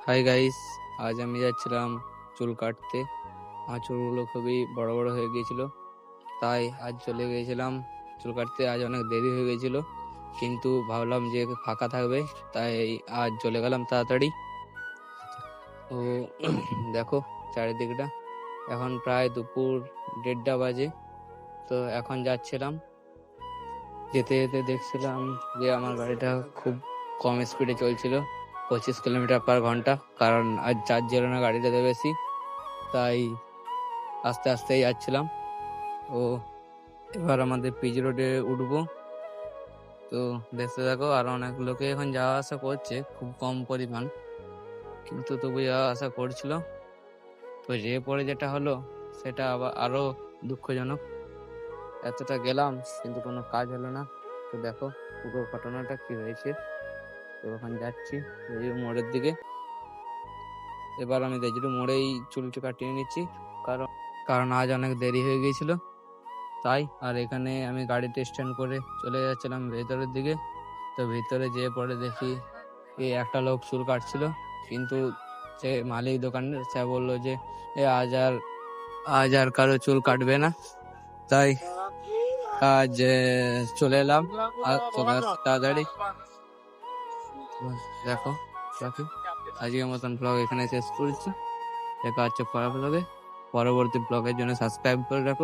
Hi guys, আজ আমি যাচ্ছিলাম চুল কাটতে। আমার চুলগুলো খুবই বড় বড় হয়ে গিয়েছিল, তাই আজ চলে গিয়েছিলাম চুল কাটতে। আজ অনেক দেরি হয়ে গিয়েছিল, কিন্তু ভাবলাম যে ফাঁকা থাকবে, তাই আজ চলে গেলাম তাড়াতাড়ি। তো দেখো চারিদিকটা, এখন প্রায় দুপুর 1:30 বাজে। তো এখন যাচ্ছিলাম, যেতে যেতে দেখছিলাম যে আমার গাড়িটা খুব কম স্পিডে চলছিল, 25 কিলোমিটার/ঘন্টা। কারণ আজ চার্জ ছিল না গাড়িটাতে বেশি, তাই আস্তে আস্তেই যাচ্ছিলাম। ও এবার আমাদের পিচ রোডে উঠবো। তো দেখতে থাকো, আর অনেক লোকে এখন যাওয়া আসা করছে, খুব কম পরিমাণ, কিন্তু তবু যাওয়া আসা করছিল। তো যে পরে যেটা হলো সেটা আবার আরো দুঃখজনক। এতটা গেলাম কিন্তু কোনো কাজ হলো না। তো দেখো পুরো ঘটনাটা কি হয়েছে। তো ওখান যাচ্ছি রেজিরো মোড়ের দিকে। এবার আমি রেজিরো মোড়েই চুলটি কাটিয়ে নিচ্ছি, কারণ কারণ আজ অনেক দেরি হয়ে গিয়েছিল তাই। আর এখানে আমি গাড়িতে স্ট্যান্ড করে চলে যাচ্ছিলাম ভেতরের দিকে। তো ভিতরে যেয়ে পরে দেখি একটা লোক চুল কাটছিল, কিন্তু সে মালিক দোকানের, সে বললো যে আজ আর কারো চুল কাটবে না। তাই আজ চলে এলাম আর তাড়াতাড়ি। দেখো রাখি, আজকের মতন ব্লগ এখানে শেষ করছি। দেখা হচ্ছে পরের ব্লগে। পরবর্তী ব্লগের জন্য সাবস্ক্রাইব করে রাখো।